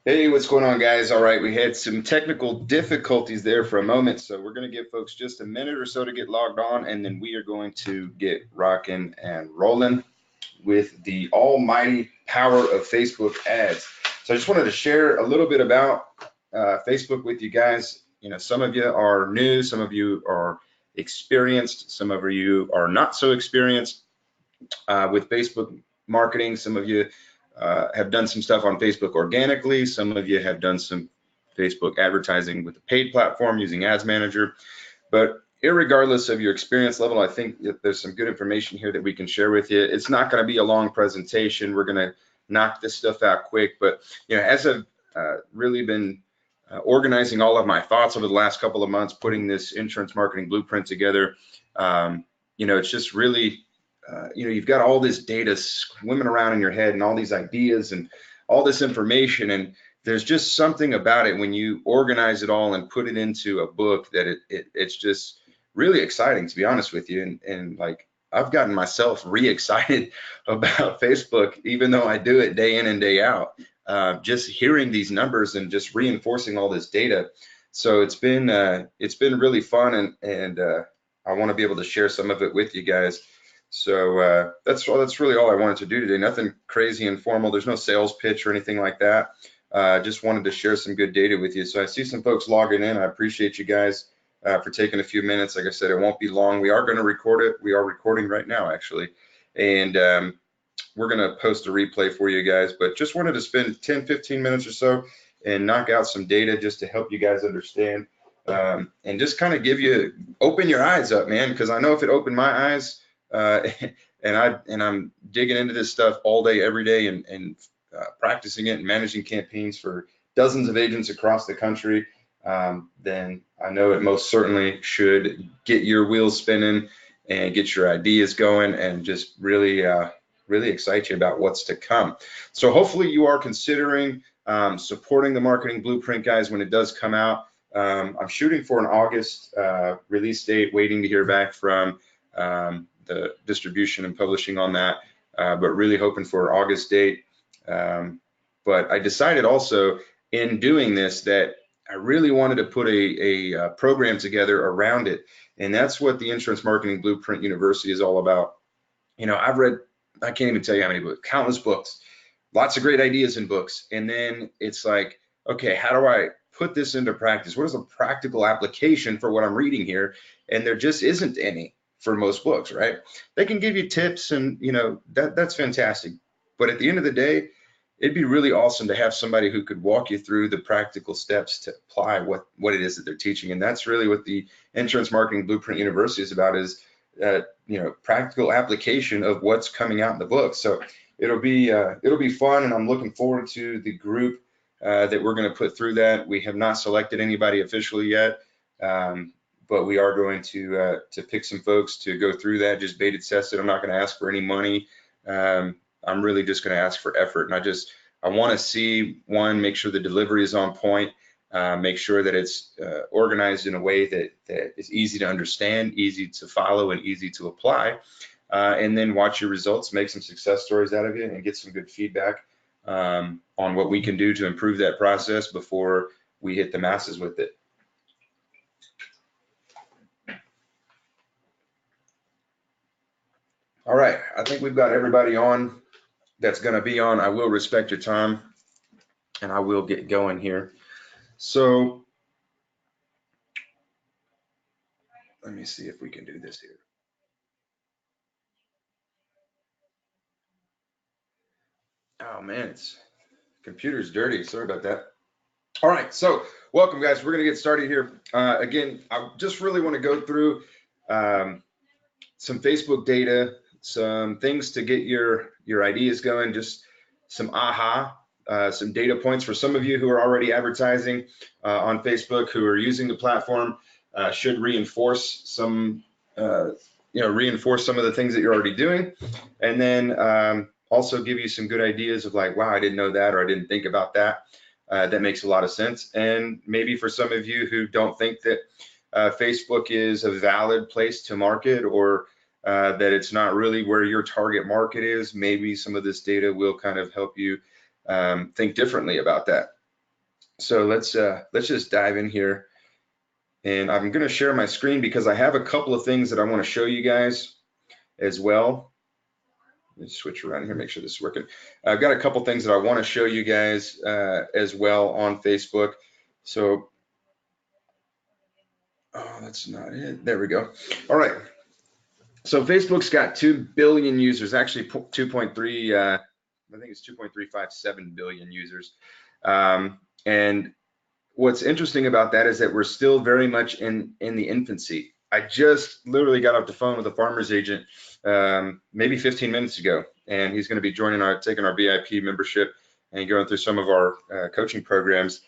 Hey, what's going on, guys? All right, we had some technical difficulties there for a moment, so we're going to give folks just a minute or so to get logged on, and then we are going to get rocking and rolling with the almighty power of Facebook ads. So I just wanted to share a little bit about Facebook with you guys. You know, some of you are new, some of you are experienced, some of you are not so experienced with Facebook marketing. Some of you have done some stuff on Facebook organically. Some of you have done some Facebook advertising with a paid platform using Ads Manager. But irregardless of your experience level, I think that there's some good information here that we can share with you. It's not going to be a long presentation. We're going to knock this stuff out quick. But you know, as I've really been organizing all of my thoughts over the last couple of months, putting this insurance marketing blueprint together, you know, it's just really you know, you've got all this data swimming around in your head and all these ideas and all this information, and there's just something about it when you organize it all and put it into a book that it's just really exciting, to be honest with you. And like, I've gotten myself re-excited about Facebook, even though I do it day in and day out. Just hearing these numbers and just reinforcing all this data. So it's been really fun, and I want to be able to share some of it with you guys. So that's really all I wanted to do today. Nothing crazy informal. There's no sales pitch or anything like that. Just wanted to share some good data with you. So I see some folks logging in. I appreciate you guys for taking a few minutes. Like I said, it won't be long. We are going to record it. We are recording right now, actually. And we're going to post a replay for you guys. But just wanted to spend 10, 15 minutes or so and knock out some data just to help you guys understand and just kind of open your eyes up, man, because I know if it opened my eyes, and I'm digging into this stuff all day, every day, and practicing it and managing campaigns for dozens of agents across the country, then I know it most certainly should get your wheels spinning and get your ideas going and just really, really excite you about what's to come. So hopefully you are considering supporting the marketing blueprint, guys, when it does come out. I'm shooting for an August release date, waiting to hear back from the distribution and publishing on that, but really hoping for an August date. But I decided also in doing this that I really wanted to put a program together around it. And that's what the Insurance Marketing Blueprint University is all about. You know, I've read, I can't even tell you how many books, countless books, lots of great ideas in books. And then it's like, okay, how do I put this into practice? What is a practical application for what I'm reading here? And there just isn't any for most books, right? They can give you tips and, you know, that's fantastic. But at the end of the day, it'd be really awesome to have somebody who could walk you through the practical steps to apply what it is that they're teaching. And that's really what the Insurance Marketing Blueprint University is about, is you know, practical application of what's coming out in the book. So it'll be fun, and I'm looking forward to the group that we're going to put through that. We have not selected anybody officially yet, but we are going to pick some folks to go through that, just beta test it. I'm not going to ask for any money. I'm really just going to ask for effort, and I want to see, one, make sure the delivery is on point, make sure that it's organized in a way that is easy to understand, easy to follow, and easy to apply, and then watch your results, make some success stories out of it, and get some good feedback on what we can do to improve that process before we hit the masses with it. All right, I think we've got everybody on that's going to be on. I will respect your time, and I will get going here. So let me see if we can do this here. Oh man, computer's dirty. Sorry about that. All right, so welcome, guys. We're going to get started here. Again, I just really want to go through some Facebook data, some things to get your ideas going, just some some data points for some of you who are already advertising on Facebook, who are using the platform, should reinforce some, reinforce some of the things that you're already doing, and then also give you some good ideas of like, wow, I didn't know that, or I didn't think about that. That makes a lot of sense. And maybe for some of you who don't think that Facebook is a valid place to market, or that it's not really where your target market is, maybe some of this data will kind of help you think differently about that. So let's just dive in here, and I'm going to share my screen because I have a couple of things that I want to show you guys as well. Let's switch around here, make sure this is working. I've got a couple things that I want to show you guys as well on Facebook. So, oh, that's not it. There we go. All right. So Facebook's got 2 billion users, actually 2.3, I think it's 2.357 billion users. And what's interesting about that is that we're still very much in the infancy. I just literally got off the phone with a farmer's agent maybe 15 minutes ago, and he's going to be taking our VIP membership and going through some of our coaching programs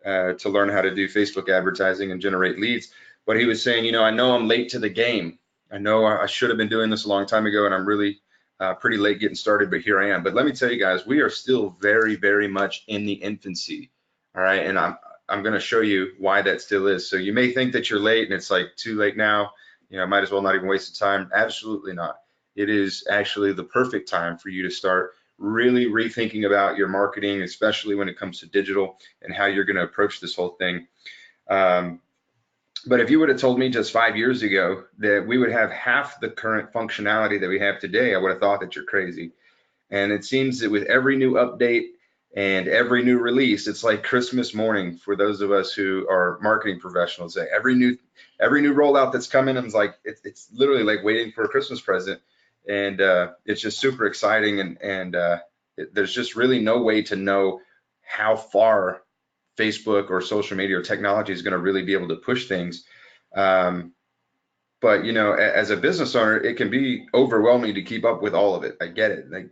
to learn how to do Facebook advertising and generate leads. But he was saying, I know I'm late to the game. I know I should have been doing this a long time ago, and I'm really pretty late getting started, but here I am. But let me tell you guys, we are still very, very much in the infancy. All right, and I'm going to show you why that still is. So you may think that you're late and it's like too late now, might as well not even waste the time. Absolutely not. It is actually the perfect time for you to start really rethinking about your marketing, especially when it comes to digital and how you're going to approach this whole thing. But if you would have told me just 5 years ago that we would have half the current functionality that we have today, I would have thought that you're crazy. And it seems that with every new update and every new release, it's like Christmas morning for those of us who are marketing professionals. Every new rollout that's coming, it's like it's literally like waiting for a Christmas present, and it's just super exciting. And there's just really no way to know how far Facebook or social media or technology is going to really be able to push things. But as a business owner, it can be overwhelming to keep up with all of it. I get it. Like,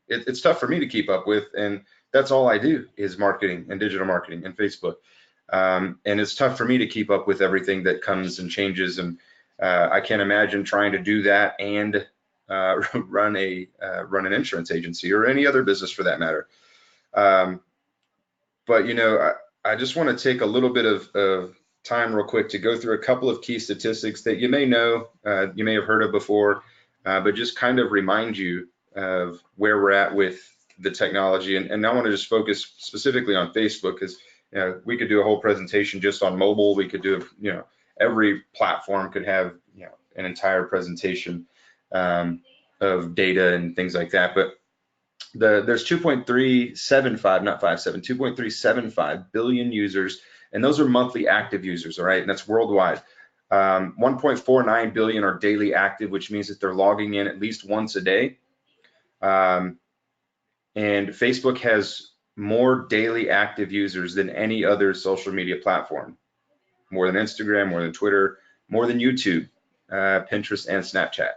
it's tough for me to keep up with, and that's all I do is marketing and digital marketing and Facebook. And it's tough for me to keep up with everything that comes and changes. And I can't imagine trying to do that and run an insurance agency or any other business for that matter. But I just want to take a little bit of time real quick to go through a couple of key statistics that you may know, you may have heard of before, but just kind of remind you of where we're at with the technology. And I want to just focus specifically on Facebook because we could do a whole presentation just on mobile. We could do, every platform could have, an entire presentation of data and things like that. But there's 2.375 billion users, and those are monthly active users, all right, and that's worldwide. 1.49 billion are daily active, which means that they're logging in at least once a day. And Facebook has more daily active users than any other social media platform, more than Instagram, more than Twitter, more than YouTube, Pinterest, and Snapchat.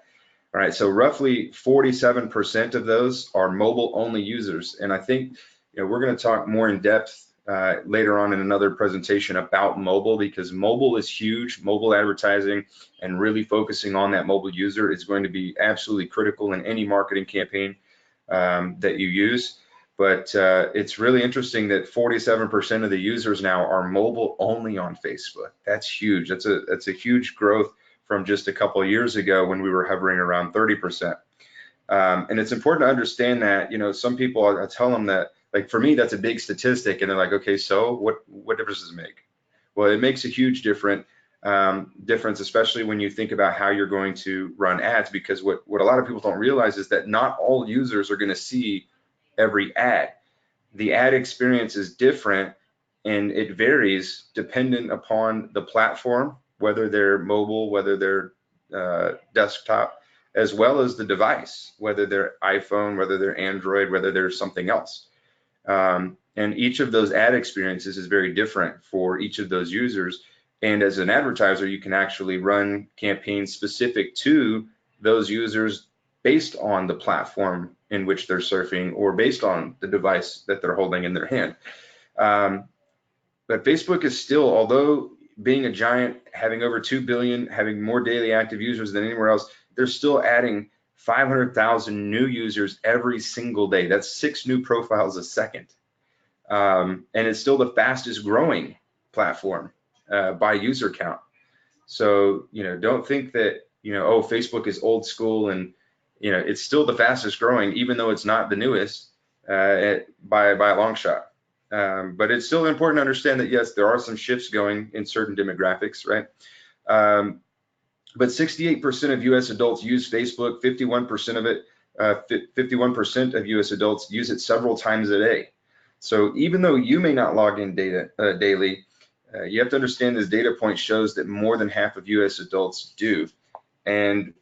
All right, so roughly 47% of those are mobile only users. And I think we're going to talk more in depth later on in another presentation about mobile, because mobile is huge. Mobile advertising and really focusing on that mobile user is going to be absolutely critical in any marketing campaign that you use. But it's really interesting that 47% of the users now are mobile only on Facebook. That's huge. That's a huge growth from just a couple of years ago when we were hovering around 30%. And it's important to understand that, some people, I tell them that, like, for me, that's a big statistic. And they're like, okay, so what difference does it make? Well, it makes a huge difference, especially when you think about how you're going to run ads, because what a lot of people don't realize is that not all users are going to see every ad. The ad experience is different, and it varies dependent upon the platform, whether they're mobile, whether they're desktop, as well as the device, whether they're iPhone, whether they're Android, whether they're something else. And each of those ad experiences is very different for each of those users. And as an advertiser, you can actually run campaigns specific to those users based on the platform in which they're surfing or based on the device that they're holding in their hand. But Facebook is still, although being a giant, having over 2 billion, having more daily active users than anywhere else, they're still adding 500,000 new users every single day. That's 6 new profiles a second. And it's still the fastest growing platform by user count. So, don't think that, Facebook is old school, and, it's still the fastest growing, even though it's not the newest by a long shot. But it's still important to understand that, yes, there are some shifts going in certain demographics, right? But 68% of US adults use Facebook, 51% of it, 51% of US adults use it several times a day. So even though you may not log in daily, you have to understand this data point shows that more than half of US adults do. And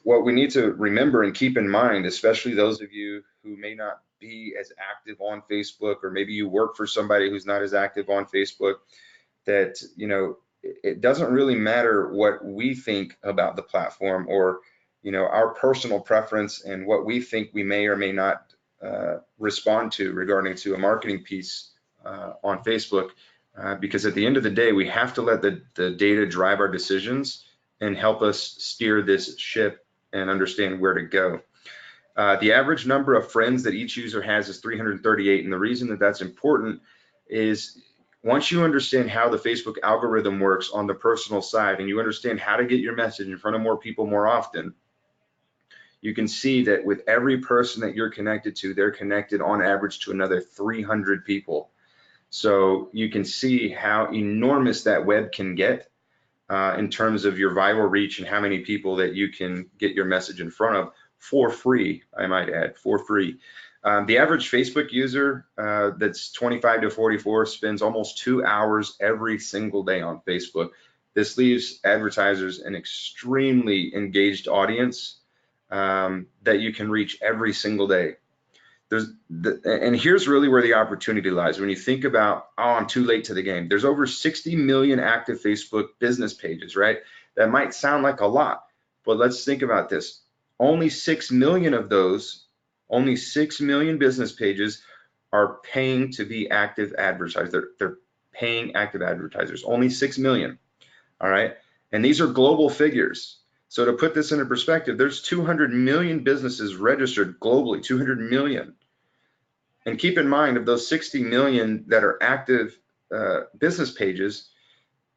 what we need to remember and keep in mind, especially those of you who may not be as active on Facebook, or maybe you work for somebody who's not as active on Facebook, that it doesn't really matter what we think about the platform, or our personal preference and what we think we may or may not respond to regarding to a marketing piece on Facebook, because at the end of the day, we have to let the data drive our decisions and help us steer this ship and understand where to go. The average number of friends that each user has is 338, and the reason that that's important is once you understand how the Facebook algorithm works on the personal side, and you understand how to get your message in front of more people more often, you can see that with every person that you're connected to, they're connected on average to another 300 people. So you can see how enormous that web can get in terms of your viral reach and how many people that you can get your message in front of for free, I might add, for free. The average Facebook user that's 25 to 44 spends almost 2 hours every single day on Facebook. This leaves advertisers an extremely engaged audience that you can reach every single day. And here's really where the opportunity lies. When you think about, oh, I'm too late to the game, there's over 60 million active Facebook business pages, right? That might sound like a lot, but let's think about this. Only 6 million of those, only 6 million business pages are paying to be active advertisers. They're paying active advertisers, only 6 million, all right? And these are global figures. So to put this into perspective, there's 200 million businesses registered globally, 200 million. And keep in mind, of those 60 million that are active business pages,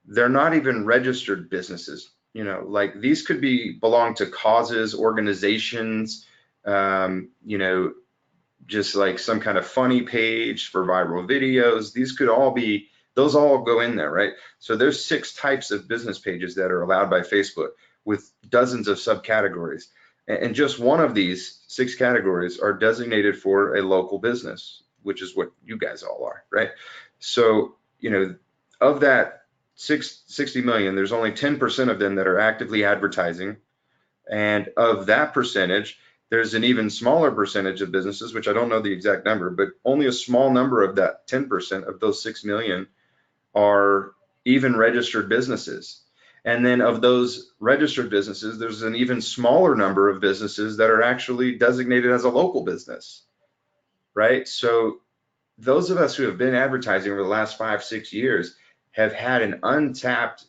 they're not even registered businesses. Like these could belong to causes, organizations, just like some kind of funny page for viral videos. These could all be, those all go in there, right? So there's 6 types of business pages that are allowed by Facebook with dozens of subcategories. And just one of these 6 categories are designated for a local business, which is what you guys all are, right? So, of that 60 million, there's only 10% of them that are actively advertising. And of that percentage, there's an even smaller percentage of businesses, which I don't know the exact number, but only a small number of that 10% of those 6 million are even registered businesses. And then of those registered businesses, there's an even smaller number of businesses that are actually designated as a local business, right? So those of us who have been advertising over the last 5-6 years have had an untapped,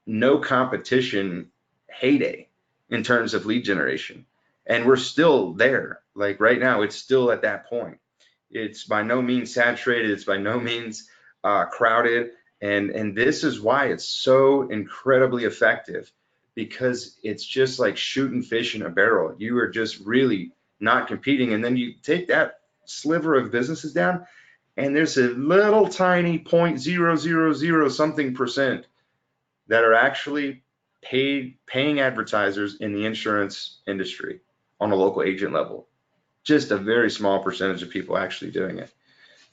no competition heyday in terms of lead generation. And we're still there. Like right now, it's still at that point. It's by no means saturated. It's by no means crowded. And this is why it's so incredibly effective, because it's just like shooting fish in a barrel. You are just really not competing. And then you take that sliver of businesses down, and there's a little tiny 0.000 something percent that are actually paying advertisers in the insurance industry on a local agent level. Just a very small percentage of people actually doing it.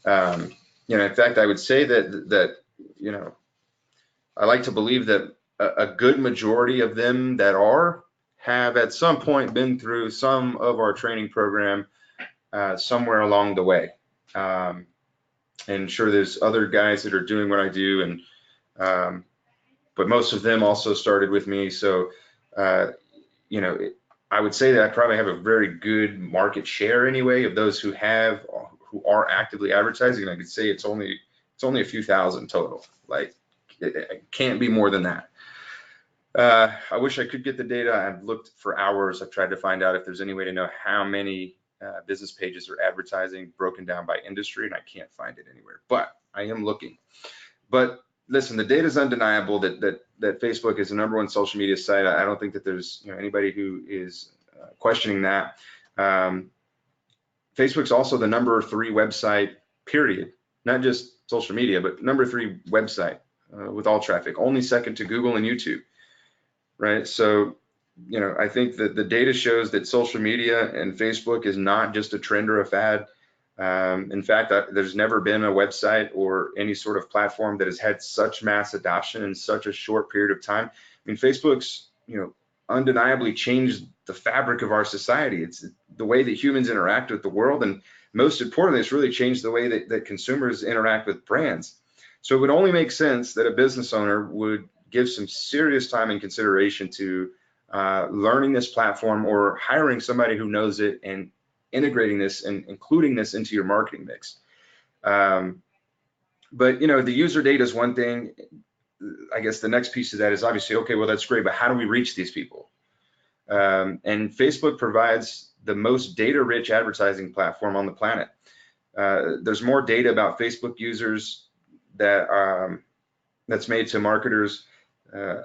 In fact, I would say that I like to believe that a good majority of them that have at some point been through some of our training program somewhere along the way. And sure, there's other guys that are doing what I do, and but most of them also started with me. So, I would say that I probably have a very good market share anyway of those who are actively advertising. And I could say it's only a few thousand total. Like it can't be more than that. I wish I could get the data. I've looked for hours. I've tried to find out if there's any way to know how many business pages are advertising broken down by industry, and I can't find it anywhere, but I am looking. But listen, the data is undeniable that Facebook is the #1 social media site. I don't think that there's anybody who is questioning that. Facebook's also the #3 website period. Not just social media, but number 3 website with all traffic, only second to Google and YouTube, right? So, I think that the data shows that social media and Facebook is not just a trend or a fad. In fact, there's never been a website or any sort of platform that has had such mass adoption in such a short period of time. I mean, Facebook's, undeniably changed the fabric of our society. It's the way that humans interact with the world. And most importantly, it's really changed the way that consumers interact with brands. So it would only make sense that a business owner would give some serious time and consideration to learning this platform or hiring somebody who knows it and integrating this and including this into your marketing mix. But the user data is one thing. I guess the next piece of that is obviously, okay, well, that's great, but how do we reach these people? And Facebook provides the most data-rich advertising platform on the planet. There's more data about Facebook users that's made to marketers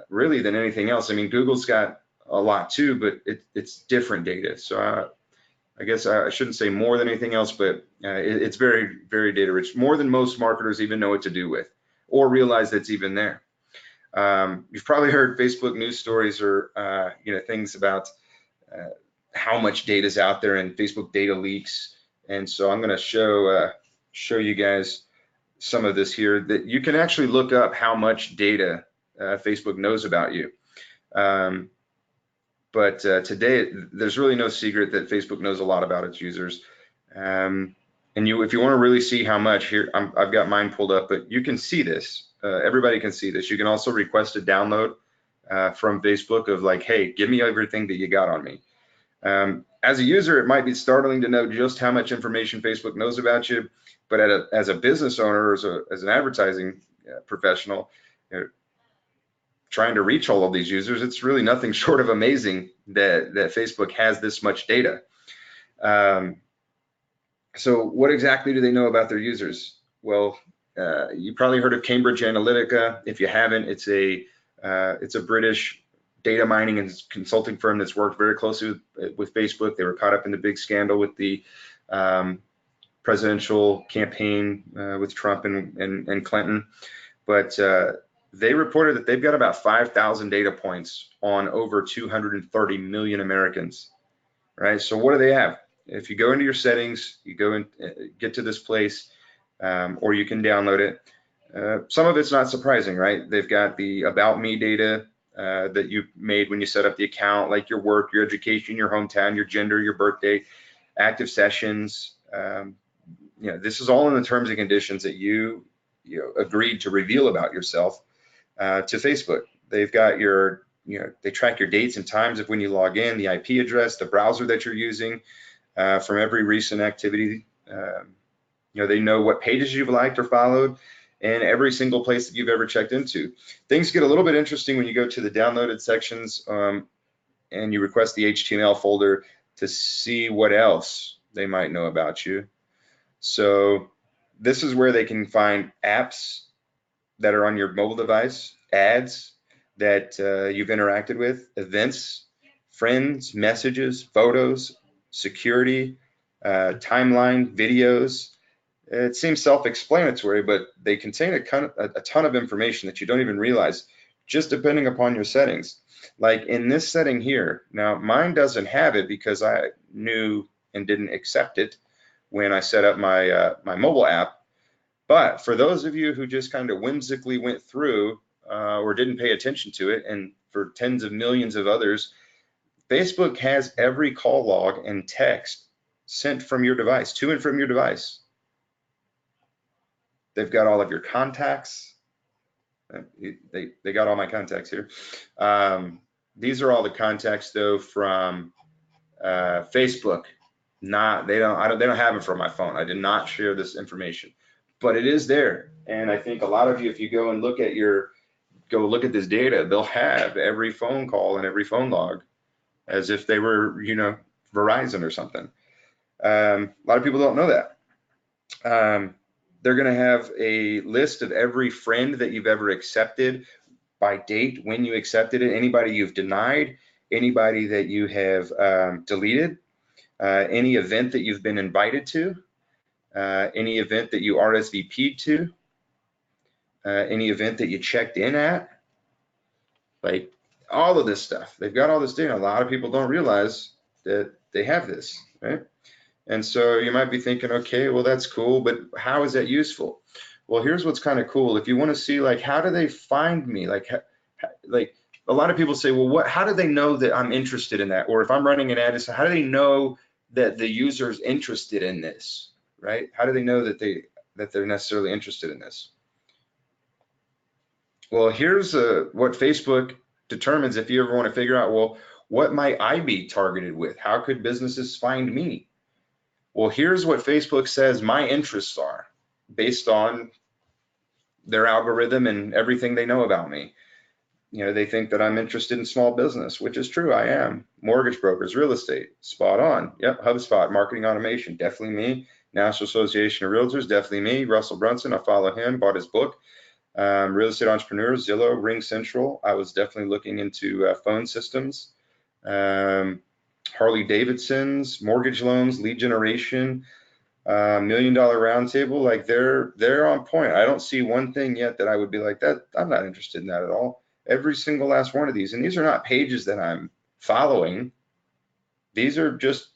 really than anything else. I mean, Google's got a lot too, but it's different data. So I guess I shouldn't say more than anything else, but it's very, very data rich, more than most marketers even know what to do with or realize that's even there. You've probably heard Facebook news stories or things about how much data is out there and Facebook data leaks. And so I'm going to show you guys some of this here, that you can actually look up how much data Facebook knows about you. But today, there's really no secret that Facebook knows a lot about its users. And if you want to really see how much, here, I've got mine pulled up, but you can see this. Everybody can see this. You can also request a download from Facebook of like, hey, give me everything that you got on me. As a user, it might be startling to know just how much information Facebook knows about you, but as a business owner, as an advertising professional, trying to reach all of these users, it's really nothing short of amazing that Facebook has this much data. So what exactly do they know about their users? Well, you probably heard of Cambridge Analytica. If you haven't, it's a British data mining and consulting firm that's worked very closely with Facebook. They were caught up in the big scandal with the presidential campaign with Trump and Clinton. But they reported that they've got about 5,000 data points on over 230 million Americans, right? So what do they have? If you go into your settings, you go and get to this place, or you can download it. Some of it's not surprising, right? They've got the About Me data that you made when you set up the account, like your work, your education, your hometown, your gender, your birthday, active sessions. This is all in the terms and conditions that you agreed to reveal about yourself to Facebook. They've got they track your dates and times of when you log in, the IP address, the browser that you're using from every recent activity. They know what pages you've liked or followed and every single place that you've ever checked into. Things get a little bit interesting when you go to the downloaded sections and you request the HTML folder to see what else they might know about you. So this is where they can find apps that are on your mobile device, ads that you've interacted with, events, friends, messages, photos, security, timeline, videos. It seems self-explanatory, but they contain a ton of information that you don't even realize, just depending upon your settings. Like in this setting here, now mine doesn't have it because I knew and didn't accept it when I set up my mobile app. But for those of you who just kind of whimsically went through or didn't pay attention to it, and for tens of millions of others, Facebook has every call log and text sent from your device, to and from your device. They've got all of your contacts. They got all my contacts here. These are all the contacts though from Facebook. They don't have them from my phone. I did not share this information, but it is there. And I think a lot of you, if you go and look at this data, they'll have every phone call and every phone log as if they were, Verizon or something. A lot of people don't know that. They're going to have a list of every friend that you've ever accepted by date, when you accepted it, anybody you've denied, anybody that you have deleted, any event that you've been invited to. any event that you RSVP'd to, any event that you checked in at, like all of this stuff. They've got all this data. A lot of people don't realize that they have this, right? And so you might be thinking, okay, well, that's cool, but how is that useful? Well, here's what's kind of cool. If you want to see, like, how do they find me? Like a lot of people say, well, how do they know that I'm interested in that? Or if I'm running an ad, how do they know that the user is interested in this, right? How do they know that they're necessarily interested in this? Well, here's what Facebook determines if you ever want to figure out, well, what might I be targeted with? How could businesses find me? Well, here's what Facebook says my interests are based on their algorithm and everything they know about me. You know, they think that I'm interested in small business, which is true. I am. Mortgage brokers, real estate, spot on. Yep. HubSpot, marketing automation, definitely me. National Association of Realtors, definitely me. Russell Brunson, I follow him, bought his book. Real estate entrepreneurs, Zillow, Ring Central. I was definitely looking into phone systems. Harley Davidson's, mortgage loans, lead generation, $1 Million Roundtable, like they're on point. I don't see one thing yet that I would be like that. I'm not interested in that at all. Every single last one of these, and these are not pages that I'm following. These are just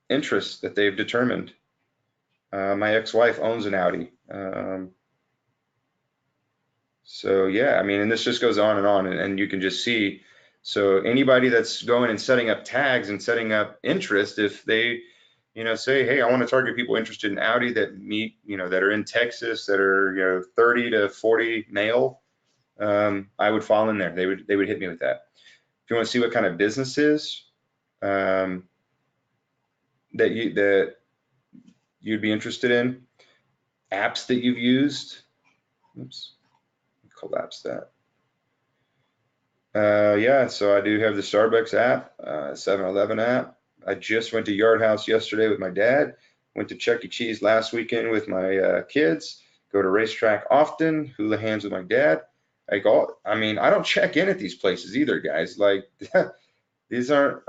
interests that they've determined. My ex-wife owns an Audi. So yeah, I mean, and this just goes on, and you can just see. So anybody that's going and setting up tags and setting up interest, if they, you know, say, hey, I want to target people interested in Audi that meet, you know, that are in Texas, that are, you know, 30 to 40 male, I would fall in there. They would hit me with that. If you want to see what kind of businesses that you'd be interested in, apps that you've used. Oops, collapse that. Yeah, so I do have the Starbucks app, 7-Eleven app. I just went to Yard House yesterday with my dad. Went to Chuck E. Cheese last weekend with my kids. Go to racetrack often. Hula hands with my dad. I mean, I don't check in at these places either, guys. Like these aren't.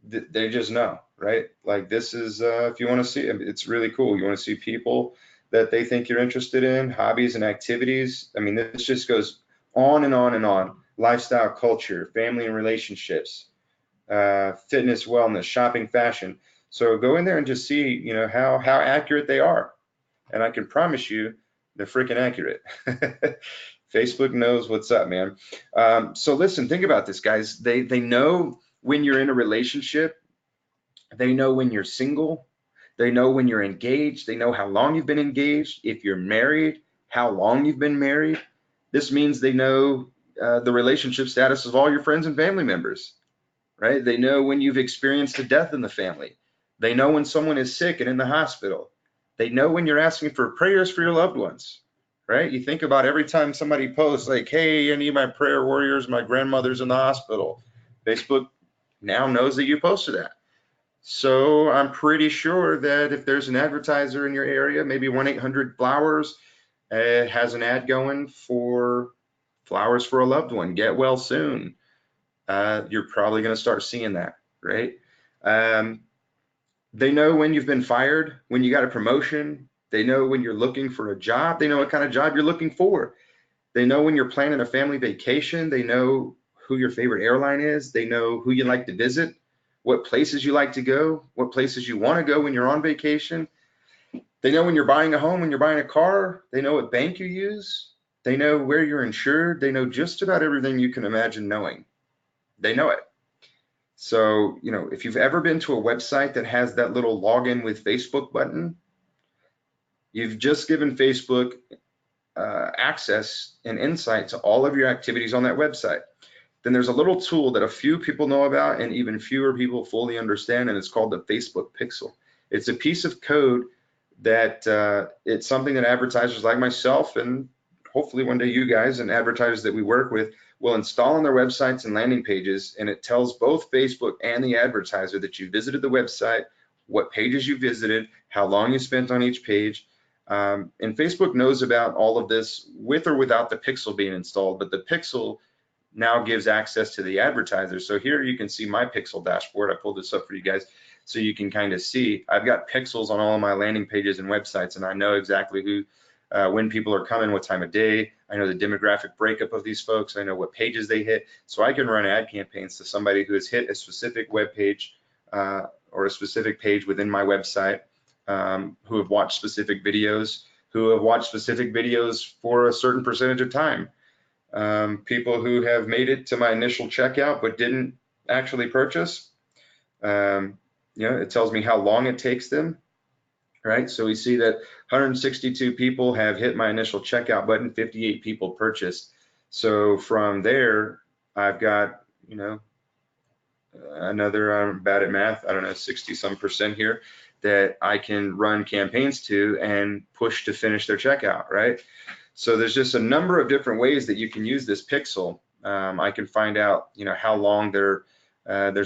They just know, right? Like this is if you want to see, it's really cool. You want to see people that they think you're interested in, hobbies and activities. I mean, this just goes on and on and on. Lifestyle, culture, family and relationships, fitness, wellness, shopping, fashion. So go in there and just see, you know, how accurate they are. And I can promise you, they're freaking accurate. Facebook knows what's up, man. So listen, think about this, guys. They know when you're in a relationship. They know when you're single. They know when you're engaged. They know how long you've been engaged. If you're married, how long you've been married. This means they know the relationship status of all your friends and family members, right? They know when you've experienced a death in the family. They know when someone is sick and in the hospital. They know when you're asking for prayers for your loved ones, right? You think about every time somebody posts like, hey, I need my prayer warriors, my grandmother's in the hospital. Facebook now knows that you posted that. So I'm pretty sure that if there's an advertiser in your area, maybe 1-800-Flowers has an ad going for flowers for a loved one, get well soon. You're probably going to start seeing that, right? They know when you've been fired, when you got a promotion. They know when you're looking for a job. They know what kind of job you're looking for. They know when you're planning a family vacation. They know who your favorite airline is. They know who you like to visit, what places you like to go, what places you want to go when you're on vacation. They know when you're buying a home, when you're buying a car. They know what bank you use. They know where you're insured. They know just about everything you can imagine knowing. They know it. So, you know, if you've ever been to a website that has that little login with Facebook button, you've just given Facebook access and insight to all of your activities on that website. Then there's a little tool that a few people know about and even fewer people fully understand, and it's called the Facebook Pixel. It's a piece of code that it's something that advertisers like myself and hopefully one day you guys and advertisers that we work with will install on their websites and landing pages, and it tells both Facebook and the advertiser that you visited the website, what pages you visited, how long you spent on each page. And Facebook knows about all of this with or without the Pixel being installed, but the Pixel now gives access to the advertiser. So here you can see my Pixel dashboard. I pulled this up for you guys. so you can kind of see. I've got pixels on all of my landing pages and websites, and I know exactly who, when people are coming, what time of day. I know the demographic breakup of these folks. I know what pages they hit, so I can run ad campaigns to somebody who has hit a specific web page or a specific page within my website, who have watched specific videos, for a certain percentage of time. People who have made it to my initial checkout but didn't actually purchase. It tells me how long it takes them, right? So we see that 162 people have hit my initial checkout button, 58 people purchased. So from there, I've got, another, I'm bad at math, I don't know, 60 some percent here that I can run campaigns to and push to finish their checkout, right? So there's just a number of different ways that you can use this pixel. I can find out, how long they're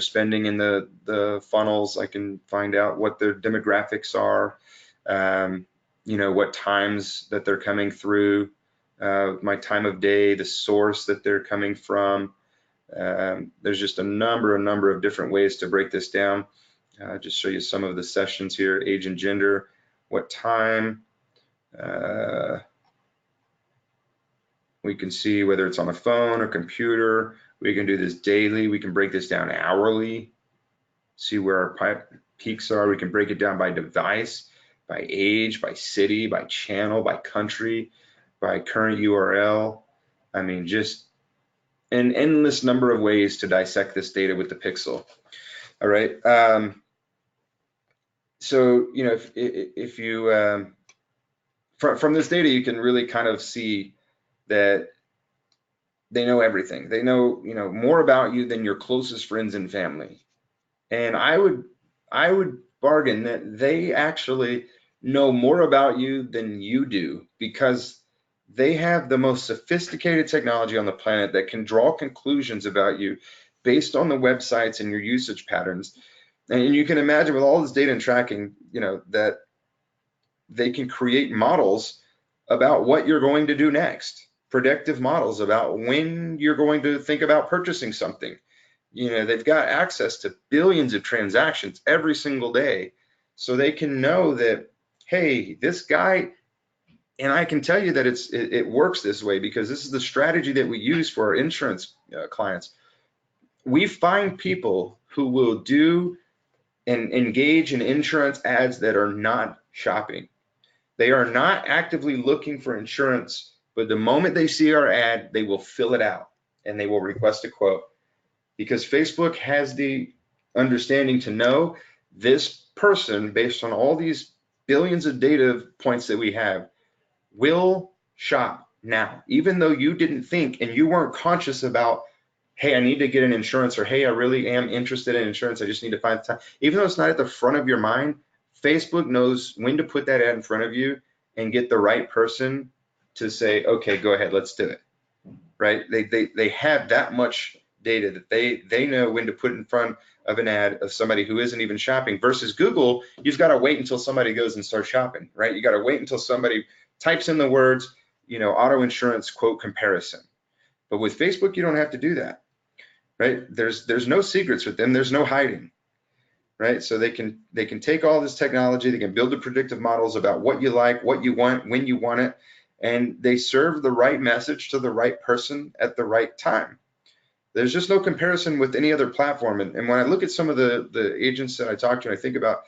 spending in the funnels. I can find out what their demographics are, what times that they're coming through, my time of day, the source that they're coming from. There's just a number of different ways to break this down. Just show you some of the sessions here: age and gender, what time. We can see whether it's on a phone or computer. We can do this daily. We can break this down hourly, see where our peaks are. We can break it down by device, by age, by city, by channel, by country, by current URL. I mean, just an endless number of ways to dissect this data with the pixel. All right. So, if you, from this data, you can really kind of see that they know everything. They know, more about you than your closest friends and family. And I would bargain that they actually know more about you than you do, because they have the most sophisticated technology on the planet that can draw conclusions about you based on the websites and your usage patterns. And you can imagine, with all this data and tracking, that they can create models about what you're going to do next, predictive models about when you're going to think about purchasing something. They've got access to billions of transactions every single day, so they can know that, hey, this guy, and I can tell you that it works this way, because this is the strategy that we use for our insurance clients. We find people who will do and engage in insurance ads that are not shopping. They are not actively looking for insurance, but the moment they see our ad, they will fill it out and they will request a quote, because Facebook has the understanding to know this person, based on all these billions of data points that we have, will shop now, even though you didn't think and you weren't conscious about, hey, I need to get an insurance, or hey, I really am interested in insurance, I just need to find time. Even though it's not at the front of your mind, Facebook knows when to put that ad in front of you and get the right person to say, okay, go ahead, let's do it, right? They have that much data that they know when to put in front of an ad of somebody who isn't even shopping. Versus Google, you've got to wait until somebody goes and starts shopping, right? You got to wait until somebody types in the words, auto insurance quote comparison. But with Facebook, you don't have to do that, right? There's no secrets with them. There's no hiding, right? So they can take all this technology, they can build the predictive models about what you like, what you want, when you want it, and they serve the right message to the right person at the right time. There's just no comparison with any other platform. And when I look at some of the agents that I talk to, and I think about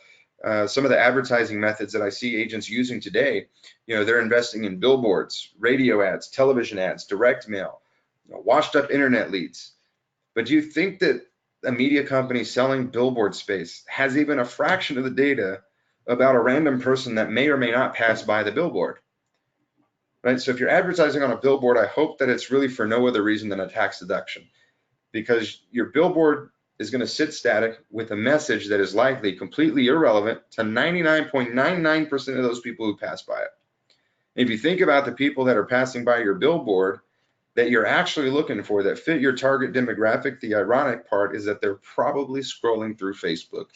some of the advertising methods that I see agents using today, they're investing in billboards, radio ads, television ads, direct mail, washed up internet leads. But do you think that a media company selling billboard space has even a fraction of the data about a random person that may or may not pass by the billboard? Right? So if you're advertising on a billboard, I hope that it's really for no other reason than a tax deduction, because your billboard is going to sit static with a message that is likely completely irrelevant to 99.99% of those people who pass by it. If you think about the people that are passing by your billboard that you're actually looking for, that fit your target demographic, the ironic part is that they're probably scrolling through Facebook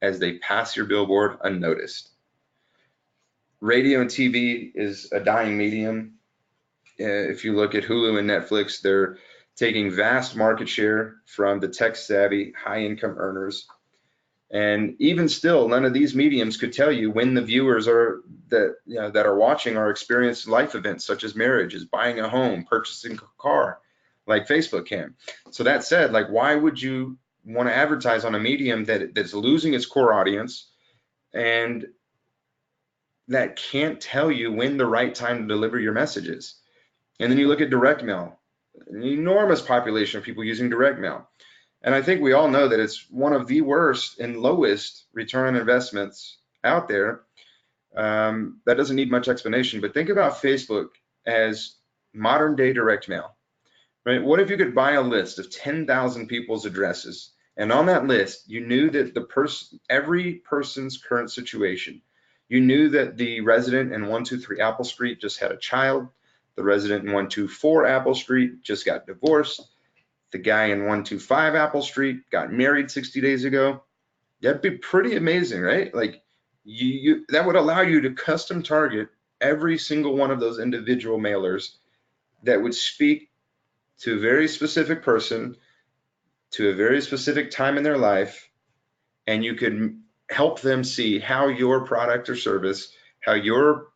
as they pass your billboard unnoticed. Radio and TV is a dying medium. If you look at Hulu and Netflix, they're taking vast market share from the tech savvy, high income earners. And even still, none of these mediums could tell you when the viewers that are watching are experiencing life events such as marriages, buying a home, purchasing a car, like Facebook can. So that said, like, why would you want to advertise on a medium that's losing its core audience and that can't tell you when the right time to deliver your messages? And then you look at direct mail, an enormous population of people using direct mail. And I think we all know that it's one of the worst and lowest return on investments out there. That doesn't need much explanation, but think about Facebook as modern day direct mail, right? What if you could buy a list of 10,000 people's addresses, and on that list, you knew that every person's current situation. You knew that the resident in 123 Apple Street just had a child. The resident in 124 Apple Street just got divorced. The guy in 125 Apple Street got married 60 days ago. That'd be pretty amazing, right? Like that would allow you to custom target every single one of those individual mailers that would speak to a very specific person, to a very specific time in their life, and you could help them see how your product or service, how your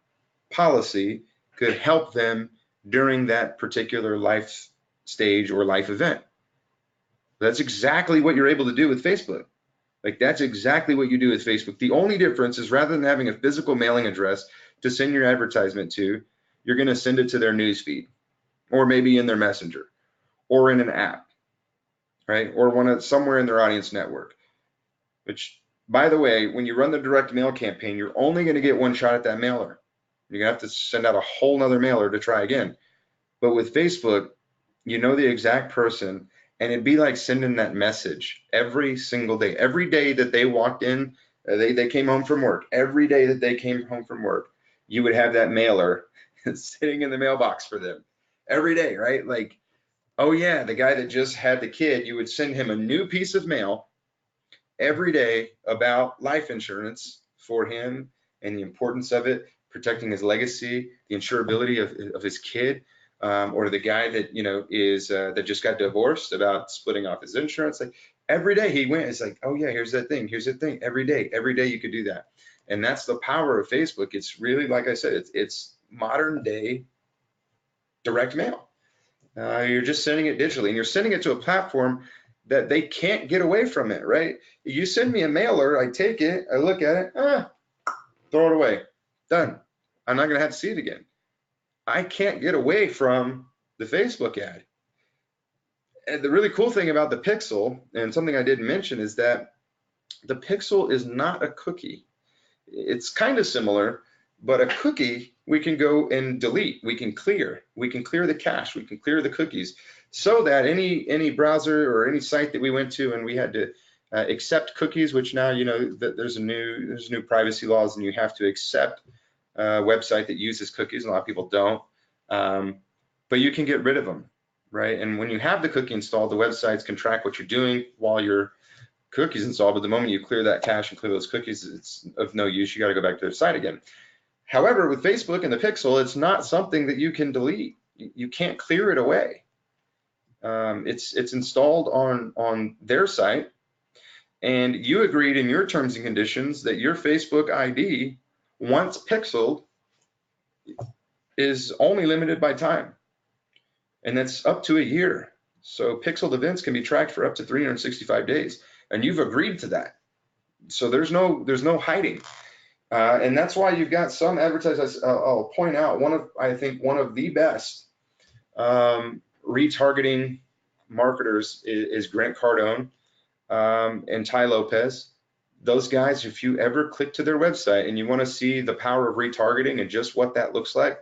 policy could help them during that particular life stage or life event. That's exactly what you're able to do with Facebook. Like, that's exactly what you do with Facebook. The only difference is rather than having a physical mailing address to send your advertisement to, you're going to send it to their newsfeed, or maybe in their messenger, or in an app, right? Or somewhere in their audience network. Which, by the way, when you run the direct mail campaign, you're only going to get one shot at that mailer. You're going to have to send out a whole nother mailer to try again. But with Facebook, you know the exact person, and it'd be like sending that message every single day. Every day that they walked in, they came home from work. Every day that they came home from work, you would have that mailer sitting in the mailbox for them every day, right? Like, oh yeah, the guy that just had the kid, you would send him a new piece of mail every day about life insurance for him and the importance of it, protecting his legacy, the insurability of his kid, or the guy that is that just got divorced about splitting off his insurance. Like every day he went, it's like, oh yeah, here's that thing, here's the thing. Every day you could do that, and that's the power of Facebook. It's really, like I said, it's modern day direct mail. You're just sending it digitally, and you're sending it to a platform that they can't get away from it, right? You send me a mailer, I take it, I look at it, throw it away, done. I'm not gonna have to see it again. I can't get away from the Facebook ad. And the really cool thing about the Pixel, and something I didn't mention, is that the Pixel is not a cookie. It's kind of similar, but a cookie we can go and delete, we can clear the cache, we can clear the cookies, so that any browser or any site that we went to and we had to accept cookies, which now that there's new privacy laws and you have to accept a website that uses cookies. A lot of people don't, but you can get rid of them, right? And when you have the cookie installed, the websites can track what you're doing while your cookies installed, but the moment you clear that cache and clear those cookies, it's of no use. You got to go back to their site again. However, with Facebook and the Pixel, it's not something that you can delete. You can't clear it away. It's installed on their site, and you agreed in your terms and conditions that your Facebook ID, once pixeled, is only limited by time, and that's up to a year. So pixeled events can be tracked for up to 365 days, and you've agreed to that. So there's no hiding. And that's why you've got some advertisers. I'll point out I think one of the best retargeting marketers is Grant Cardone and Tai Lopez. Those guys, if you ever click to their website and you want to see the power of retargeting and just what that looks like,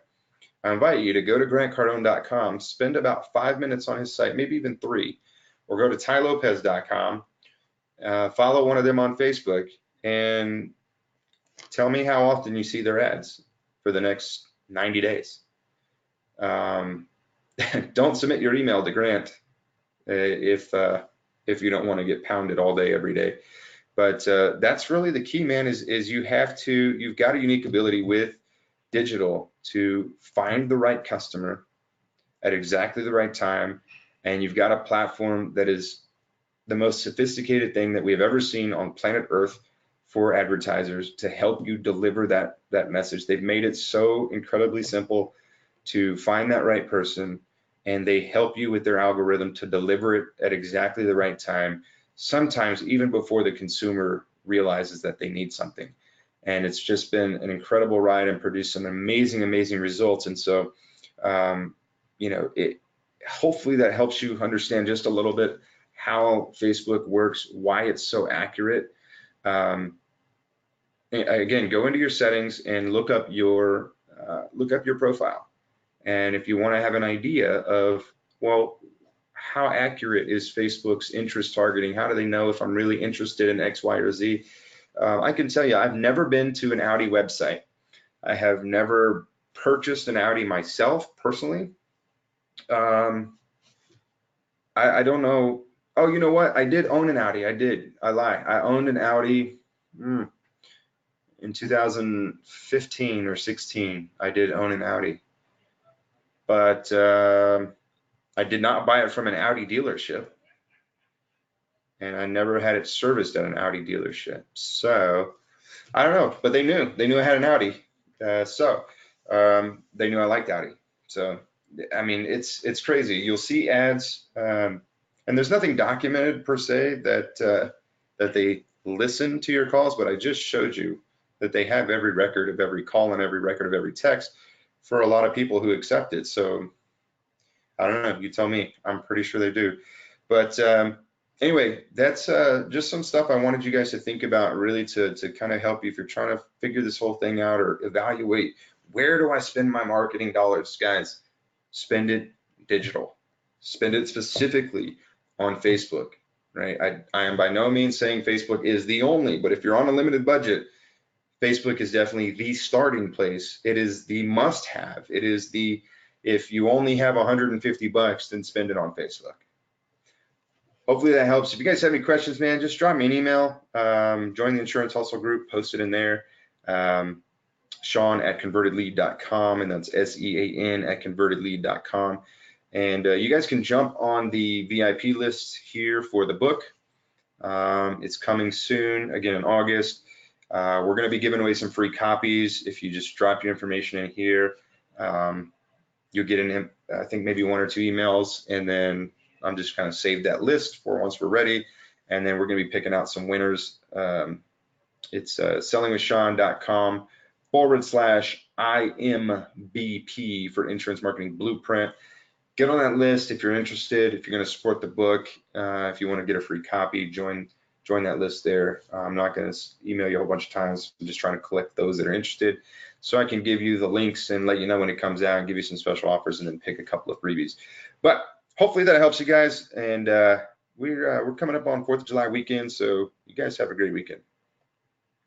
I invite you to go to grantcardone.com, spend about 5 minutes on his site, maybe even 3, or go to tailopez.com, follow one of them on Facebook, and tell me how often you see their ads for the next 90 days. Don't submit your email to Grant if you don't want to get pounded all day, every day. But that's really the key, man, is you've got a unique ability with digital to find the right customer at exactly the right time. And you've got a platform that is the most sophisticated thing that we have ever seen on planet Earth for advertisers to help you deliver that message. They've made it so incredibly simple to find that right person, and they help you with their algorithm to deliver it at exactly the right time, sometimes even before the consumer realizes that they need something. And it's just been an incredible ride and produced some amazing results. And so, you know, hopefully that helps you understand just a little bit how Facebook works, why it's so accurate. Again, go into your settings and look up your profile. And if you want to have an idea of, well, how accurate is Facebook's interest targeting? How do they know if I'm really interested in X, Y, or Z? I can tell you, I've never been to an Audi website. I have never purchased an Audi myself personally. I don't know. Oh, you know what? I did own an Audi. I lie. I owned an Audi in 2015 or 16. I did own an Audi, but I did not buy it from an Audi dealership, and I never had it serviced at an Audi dealership. So I don't know, but they knew I had an Audi, so they knew I liked Audi. So I mean, it's crazy. You'll see ads, and there's nothing documented per se that they listen to your calls, but I just showed you that they have every record of every call and every record of every text for a lot of people who accept it. So I don't know, you tell me. I'm pretty sure they do. But anyway, that's just some stuff I wanted you guys to think about, really to kind of help you if you're trying to figure this whole thing out or evaluate, where do I spend my marketing dollars? Guys, spend it digital. Spend it specifically on Facebook, right? I am by no means saying Facebook is the only, but if you're on a limited budget, Facebook is definitely the starting place. It is the must-have. It is the, if you only have 150 bucks, then spend it on Facebook. Hopefully that helps. If you guys have any questions, man, just drop me an email. Join the Insurance Hustle group, post it in there. Sean@convertedlead.com, and that's SEAN@convertedlead.com. And you guys can jump on the VIP list here for the book. It's coming soon, again in August. We're going to be giving away some free copies. If you just drop your information in here, you'll get I think maybe 1 or 2 emails, and then I'm just kind of save that list for once we're ready, and then we're going to be picking out some winners. It's sellingwithsean.com/IMBP for Insurance Marketing Blueprint. Get on that list if you're interested, if you're going to support the book, if you want to get a free copy, join that list there. I'm not going to email you a whole bunch of times. I'm just trying to collect those that are interested so I can give you the links and let you know when it comes out and give you some special offers and then pick a couple of freebies. But hopefully that helps you guys. And we're coming up on 4th of July weekend, so you guys have a great weekend.